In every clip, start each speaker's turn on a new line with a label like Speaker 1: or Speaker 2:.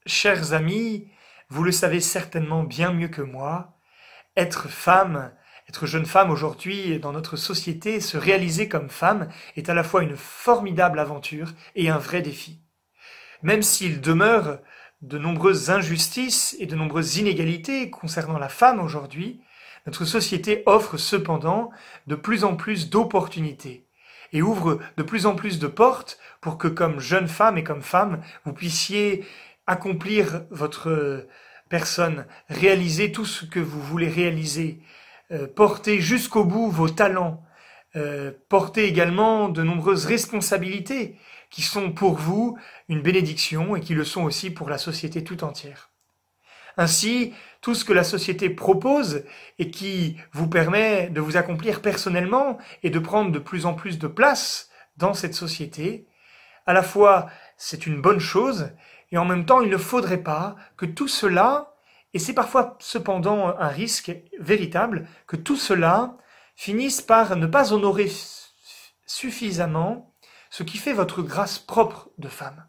Speaker 1: chers amis, vous le savez certainement bien mieux que moi, être femme, être jeune femme aujourd'hui dans notre société, se réaliser comme femme est à la fois une formidable aventure et un vrai défi. Même s'il demeure de nombreuses injustices et de nombreuses inégalités concernant la femme aujourd'hui, notre société offre cependant de plus en plus d'opportunités et ouvre de plus en plus de portes pour que comme jeune femme et comme femme, vous puissiez accomplir votre personne, réaliser tout ce que vous voulez réaliser, porter jusqu'au bout vos talents, porter également de nombreuses responsabilités qui sont pour vous une bénédiction et qui le sont aussi pour la société tout entière. Ainsi, tout ce que la société propose et qui vous permet de vous accomplir personnellement et de prendre de plus en plus de place dans cette société, à la fois c'est une bonne chose et en même temps il ne faudrait pas que tout cela, et c'est parfois cependant un risque véritable, que tout cela finisse par ne pas honorer suffisamment ce qui fait votre grâce propre de femme.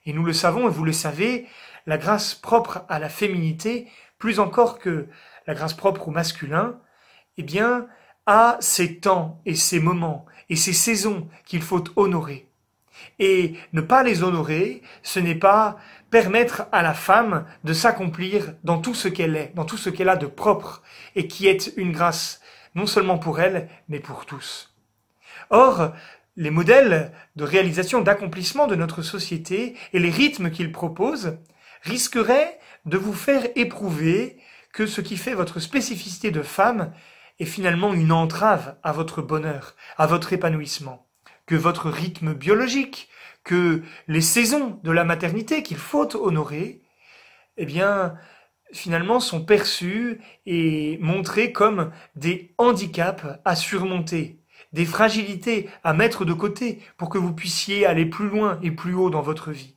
Speaker 1: Et nous le savons et vous le savez, la grâce propre à la féminité, plus encore que la grâce propre au masculin, eh bien, a ses temps et ses moments et ses saisons qu'il faut honorer. Et ne pas les honorer, ce n'est pas permettre à la femme de s'accomplir dans tout ce qu'elle est, dans tout ce qu'elle a de propre, et qui est une grâce non seulement pour elle, mais pour tous. Or, les modèles de réalisation, d'accomplissement de notre société et les rythmes qu'ils proposent risqueraient de vous faire éprouver que ce qui fait votre spécificité de femme est finalement une entrave à votre bonheur, à votre épanouissement, que votre rythme biologique, que les saisons de la maternité qu'il faut honorer, eh bien, finalement sont perçus et montrés comme des handicaps à surmonter, des fragilités à mettre de côté pour que vous puissiez aller plus loin et plus haut dans votre vie.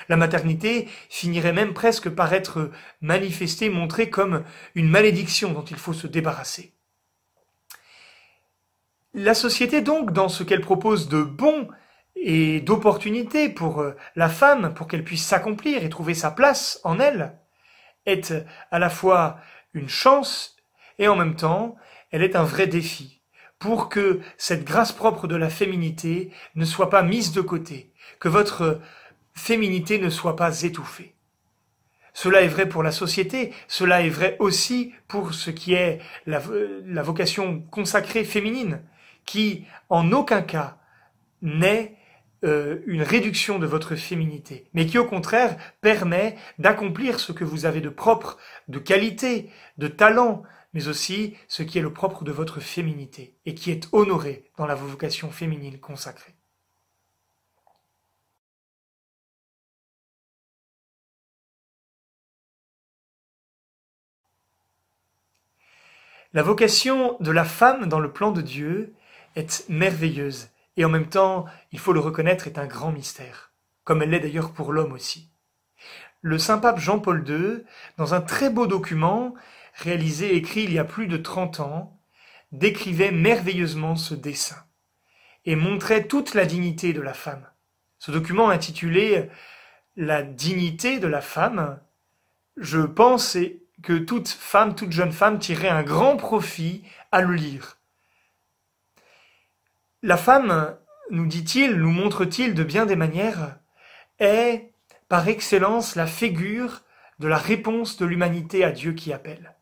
Speaker 1: La maternité finirait même presque par être manifestée, montrée comme une malédiction dont il faut se débarrasser. La société donc, dans ce qu'elle propose de bon et d'opportunités pour la femme, pour qu'elle puisse s'accomplir et trouver sa place en elle, est à la fois une chance et en même temps, elle est un vrai défi pour que cette grâce propre de la féminité ne soit pas mise de côté, que votre féminité ne soit pas étouffée. Cela est vrai pour la société, cela est vrai aussi pour ce qui est la vocation consacrée féminine, qui en aucun cas n'est une réduction de votre féminité, mais qui au contraire permet d'accomplir ce que vous avez de propre, de qualité, de talent, mais aussi ce qui est le propre de votre féminité, et qui est honoré dans la vocation féminine consacrée. La vocation de la femme dans le plan de Dieu est merveilleuse, et en même temps, il faut le reconnaître, est un grand mystère, comme elle l'est d'ailleurs pour l'homme aussi. Le saint pape Jean-Paul II, dans un très beau document, réalisé et écrit il y a plus de 30 ans, décrivait merveilleusement ce dessein, et montrait toute la dignité de la femme. Ce document intitulé « La dignité de la femme », je pense que toute femme, toute jeune femme tirerait un grand profit à le lire. La femme, nous dit-il, nous montre-t-il de bien des manières, est par excellence la figure de la réponse de l'humanité à Dieu qui appelle.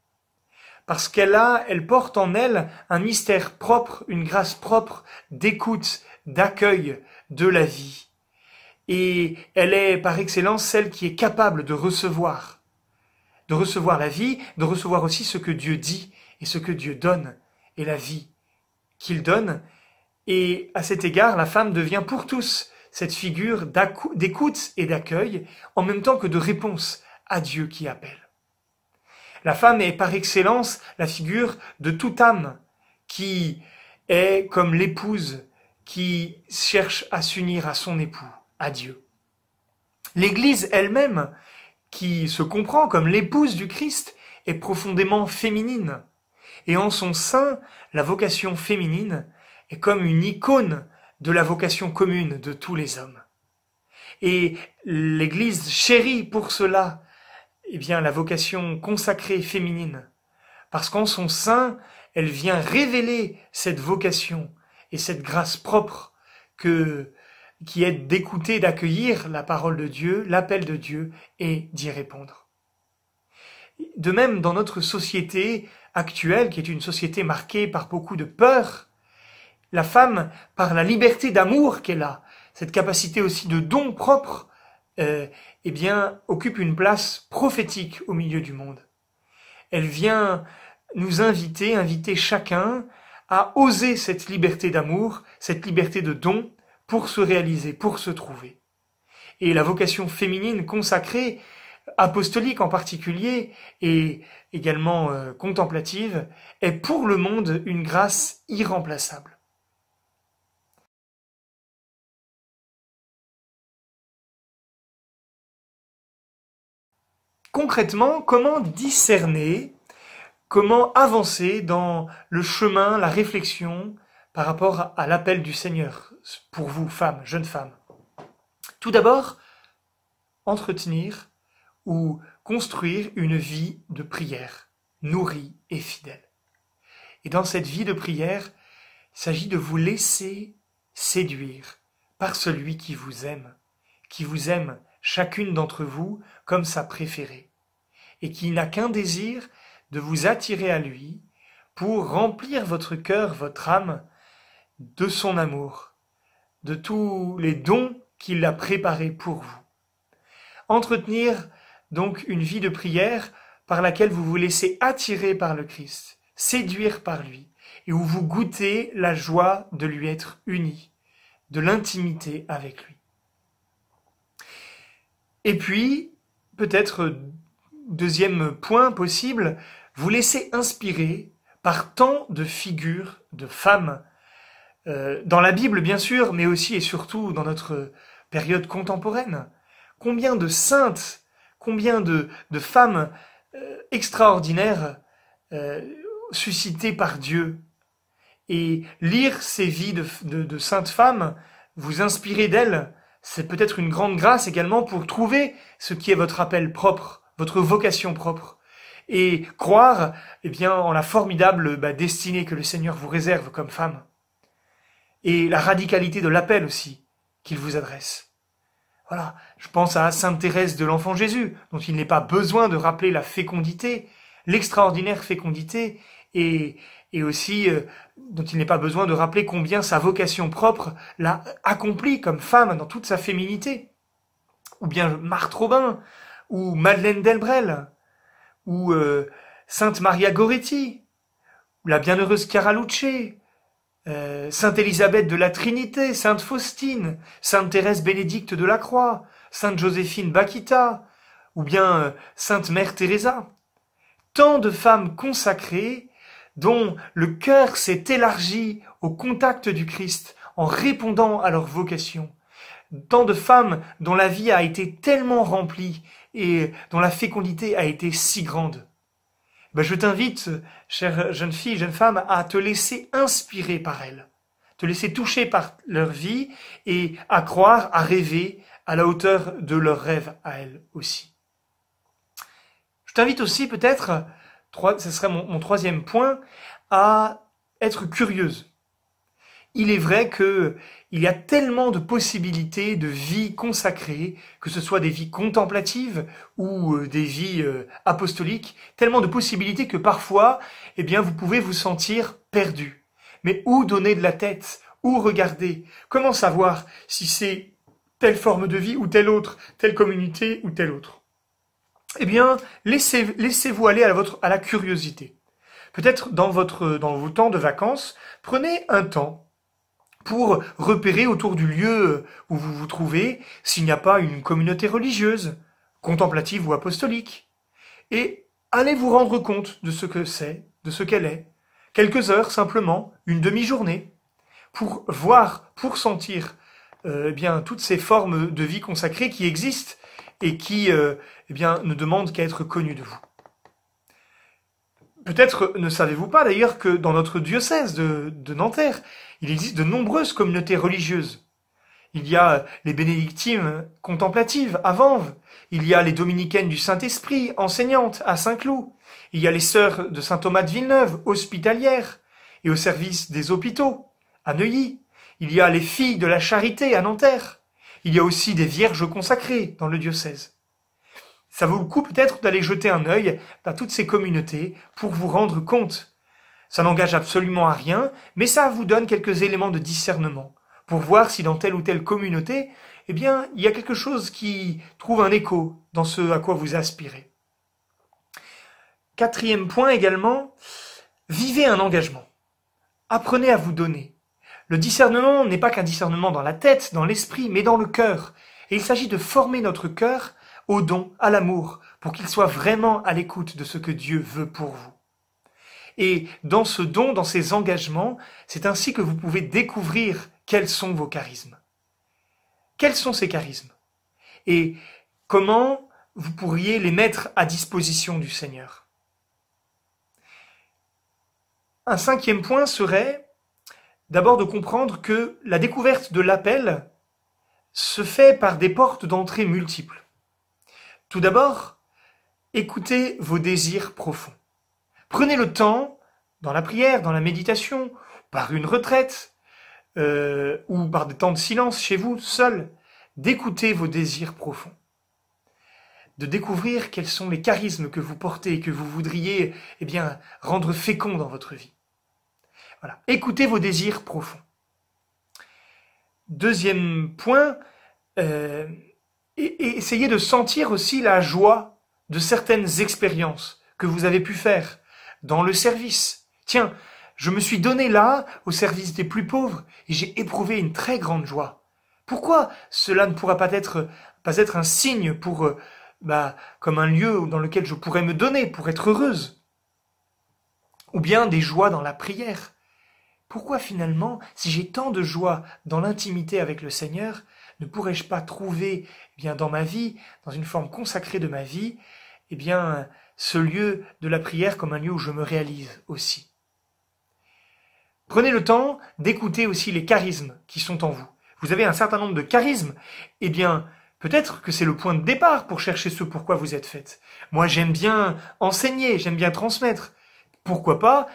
Speaker 1: Parce elle porte en elle un mystère propre, une grâce propre d'écoute, d'accueil de la vie. Et elle est par excellence celle qui est capable de recevoir la vie, de recevoir aussi ce que Dieu dit et ce que Dieu donne, et la vie qu'il donne. Et à cet égard, la femme devient pour tous cette figure d'écoute et d'accueil, en même temps que de réponse à Dieu qui appelle. La femme est par excellence la figure de toute âme qui est comme l'épouse qui cherche à s'unir à son époux, à Dieu. L'Église elle-même, qui se comprend comme l'épouse du Christ, est profondément féminine. Et en son sein, la vocation féminine est comme une icône de la vocation commune de tous les hommes. Et l'Église chérit pour cela, eh bien, la vocation consacrée féminine. Parce qu'en son sein, elle vient révéler cette vocation et cette grâce propre qui est d'écouter, d'accueillir la parole de Dieu, l'appel de Dieu et d'y répondre. De même, dans notre société actuelle, qui est une société marquée par beaucoup de peur, la femme, par la liberté d'amour qu'elle a, cette capacité aussi de don propre, eh bien, occupe une place prophétique au milieu du monde. Elle vient nous inviter chacun à oser cette liberté d'amour, cette liberté de don pour se réaliser, pour se trouver. Et la vocation féminine consacrée, apostolique en particulier, et également contemplative, est pour le monde une grâce irremplaçable. Concrètement, comment discerner, comment avancer dans le chemin, la réflexion par rapport à l'appel du Seigneur pour vous, femmes, jeunes femmes? Tout d'abord, entretenir ou construire une vie de prière, nourrie et fidèle. Et dans cette vie de prière, il s'agit de vous laisser séduire par celui qui vous aime chacune d'entre vous comme sa préférée, et qui n'a qu'un désir de vous attirer à lui pour remplir votre cœur, votre âme, de son amour, de tous les dons qu'il a préparés pour vous. Entretenir donc une vie de prière par laquelle vous vous laissez attirer par le Christ, séduire par lui, et où vous goûtez la joie de lui être uni, de l'intimité avec lui. Et puis, peut-être deuxième point possible, vous laissez inspirer par tant de figures de femmes, dans la Bible bien sûr, mais aussi et surtout dans notre période contemporaine. Combien de saintes, combien de femmes extraordinaires suscitées par Dieu. Et lire ces vies de saintes femmes, vous inspirer d'elles, c'est peut-être une grande grâce également pour trouver ce qui est votre appel propre, votre vocation propre, et croire en la formidable destinée que le Seigneur vous réserve comme femme, et la radicalité de l'appel aussi qu'il vous adresse. Voilà, je pense à Sainte Thérèse de l'Enfant Jésus, dont il n'est pas besoin de rappeler la fécondité, l'extraordinaire fécondité, et aussi dont il n'est pas besoin de rappeler combien sa vocation propre l'a accomplie comme femme dans toute sa féminité. Ou bien Marthe Robin, ou Madeleine Delbrel, ou Sainte Maria Goretti, ou la bienheureuse Chiara Luce, Sainte Élisabeth de la Trinité, Sainte Faustine, Sainte Thérèse Bénédicte de la Croix, Sainte Joséphine Bakhita, ou bien Sainte Mère Teresa. Tant de femmes consacrées dont le cœur s'est élargi au contact du Christ en répondant à leur vocation. Tant de femmes dont la vie a été tellement remplie et dont la fécondité a été si grande. Je t'invite, chère jeune fille, jeune femme, à te laisser inspirer par elles, te laisser toucher par leur vie et à croire, à rêver à la hauteur de leurs rêves à elles aussi. Je t'invite aussi peut-être, ce serait mon troisième point, à être curieuse. Il est vrai qu'il y a tellement de possibilités de vie consacrée, que ce soit des vies contemplatives ou des vies apostoliques, tellement de possibilités que parfois, vous pouvez vous sentir perdu. Mais où donner de la tête? Où regarder? Comment savoir si c'est telle forme de vie ou telle autre, telle communauté ou telle autre? Laissez-vous aller à la curiosité. Peut-être dans vos temps de vacances, prenez un temps pour repérer autour du lieu où vous vous trouvez s'il n'y a pas une communauté religieuse, contemplative ou apostolique. Et allez vous rendre compte de ce que c'est, de ce qu'elle est. Quelques heures simplement, une demi-journée, pour voir, pour sentir toutes ces formes de vie consacrée qui existent et qui ne demandent qu'à être connues de vous. Peut-être ne savez-vous pas d'ailleurs que dans notre diocèse de Nanterre, il existe de nombreuses communautés religieuses. Il y a les bénédictines contemplatives à Vanves. Il y a les dominicaines du Saint-Esprit, enseignantes à Saint-Cloud. Il y a les sœurs de saint Thomas de Villeneuve, hospitalières, et au service des hôpitaux, à Neuilly. Il y a les filles de la Charité à Nanterre. Il y a aussi des vierges consacrées dans le diocèse. Ça vaut le coup peut-être d'aller jeter un œil dans toutes ces communautés pour vous rendre compte. Ça n'engage absolument à rien, mais ça vous donne quelques éléments de discernement pour voir si dans telle ou telle communauté, eh bien, il y a quelque chose qui trouve un écho dans ce à quoi vous aspirez. 4e point également, vivez un engagement. Apprenez à vous donner. Le discernement n'est pas qu'un discernement dans la tête, dans l'esprit, mais dans le cœur. Et il s'agit de former notre cœur au don, à l'amour, pour qu'il soit vraiment à l'écoute de ce que Dieu veut pour vous. Et dans ce don, dans ces engagements, c'est ainsi que vous pouvez découvrir quels sont vos charismes. Quels sont ces charismes? Et comment vous pourriez les mettre à disposition du Seigneur? Un 5e point serait d'abord de comprendre que la découverte de l'appel se fait par des portes d'entrée multiples. Tout d'abord, écoutez vos désirs profonds. Prenez le temps, dans la prière, dans la méditation, par une retraite, ou par des temps de silence chez vous, seul, d'écouter vos désirs profonds. De découvrir quels sont les charismes que vous portez et que vous voudriez, eh bien, rendre féconds dans votre vie. Voilà. Écoutez vos désirs profonds. 2e point, et essayez de sentir aussi la joie de certaines expériences que vous avez pu faire dans le service. Tiens, je me suis donné là au service des plus pauvres et j'ai éprouvé une très grande joie. Pourquoi cela ne pourra pas être un signe pour, comme un lieu dans lequel je pourrais me donner pour être heureuse? Ou bien des joies dans la prière. Pourquoi finalement, si j'ai tant de joie dans l'intimité avec le Seigneur, ne pourrais-je pas trouver, dans ma vie, dans une forme consacrée de ma vie, ce lieu de la prière comme un lieu où je me réalise aussi? Prenez le temps d'écouter aussi les charismes qui sont en vous. Vous avez un certain nombre de charismes, peut-être que c'est le point de départ pour chercher ce pourquoi vous êtes faite. Moi, j'aime bien enseigner, j'aime bien transmettre. Pourquoi pas,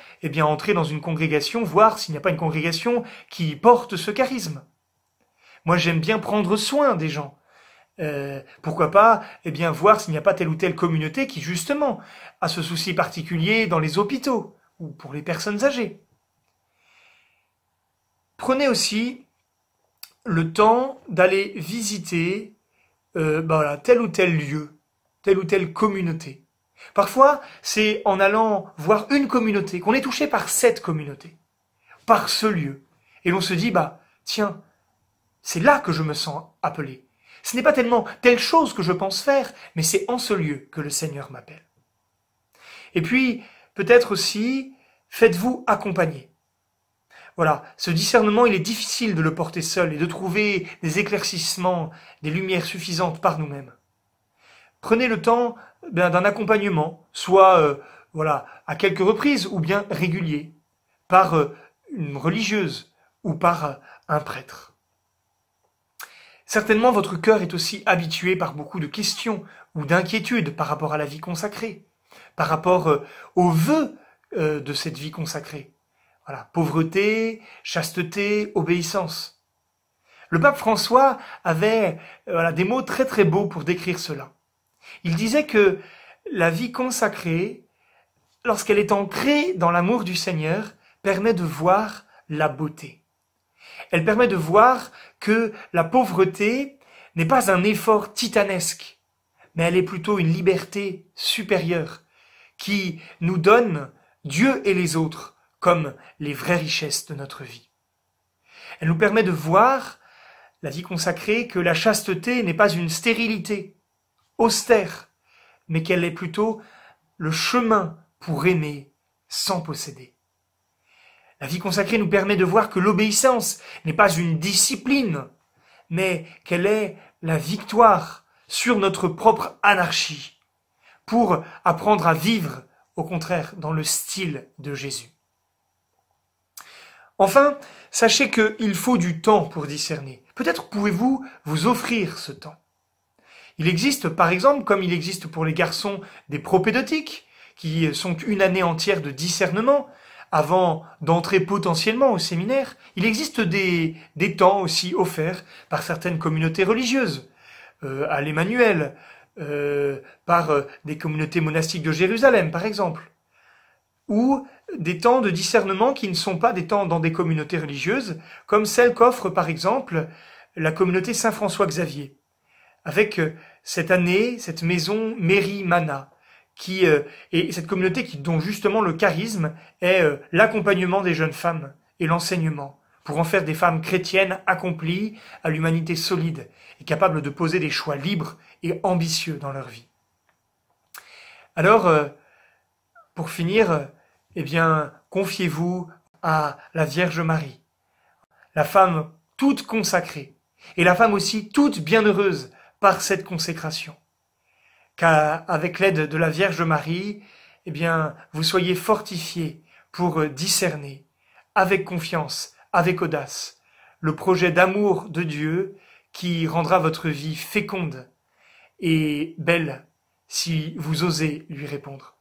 Speaker 1: entrer dans une congrégation, voir s'il n'y a pas une congrégation qui porte ce charisme. Moi, j'aime bien prendre soin des gens. Pourquoi pas, voir s'il n'y a pas telle ou telle communauté qui, justement, a ce souci particulier dans les hôpitaux ou pour les personnes âgées. Prenez aussi le temps d'aller visiter tel ou tel lieu, telle ou telle communauté. Parfois, c'est en allant voir une communauté qu'on est touché par cette communauté, par ce lieu. Et l'on se dit, tiens, c'est là que je me sens appelé. Ce n'est pas tellement telle chose que je pense faire, mais c'est en ce lieu que le Seigneur m'appelle. Et puis, peut-être aussi, faites-vous accompagner. Voilà, ce discernement, il est difficile de le porter seul et de trouver des éclaircissements, des lumières suffisantes par nous-mêmes. Prenez le temps d'un accompagnement, soit à quelques reprises ou bien régulier, par une religieuse ou par un prêtre. Certainement, votre cœur est aussi habitué par beaucoup de questions ou d'inquiétudes par rapport à la vie consacrée, par rapport aux vœux de cette vie consacrée. Voilà, pauvreté, chasteté, obéissance. Le pape François avait des mots très très beaux pour décrire cela. Il disait que la vie consacrée, lorsqu'elle est ancrée dans l'amour du Seigneur, permet de voir la beauté. Elle permet de voir que la pauvreté n'est pas un effort titanesque, mais elle est plutôt une liberté supérieure qui nous donne Dieu et les autres comme les vraies richesses de notre vie. Elle nous permet de voir, la vie consacrée, que la chasteté n'est pas une stérilité austère, mais qu'elle est plutôt le chemin pour aimer sans posséder. La vie consacrée nous permet de voir que l'obéissance n'est pas une discipline, mais qu'elle est la victoire sur notre propre anarchie, pour apprendre à vivre, au contraire, dans le style de Jésus. Enfin, sachez qu'il faut du temps pour discerner. Peut-être pouvez-vous vous offrir ce temps. Il existe, par exemple, comme il existe pour les garçons, des propédeutiques, qui sont une année entière de discernement, avant d'entrer potentiellement au séminaire. Il existe des temps aussi offerts par certaines communautés religieuses, à l'Emmanuel, par des communautés monastiques de Jérusalem, par exemple, ou des temps de discernement qui ne sont pas des temps dans des communautés religieuses, comme celle qu'offre, par exemple, la communauté Saint-François-Xavier, avec cette année, cette maison Mairie Mana, et cette communauté dont justement le charisme est l'accompagnement des jeunes femmes et l'enseignement, pour en faire des femmes chrétiennes accomplies, à l'humanité solide, et capables de poser des choix libres et ambitieux dans leur vie. Alors, pour finir, eh bien, confiez-vous à la Vierge Marie, la femme toute consacrée, et la femme aussi toute bienheureuse par cette consécration. Qu'avec l'aide de la Vierge Marie, eh bien, vous soyez fortifiés pour discerner, avec confiance, avec audace, le projet d'amour de Dieu qui rendra votre vie féconde et belle si vous osez lui répondre.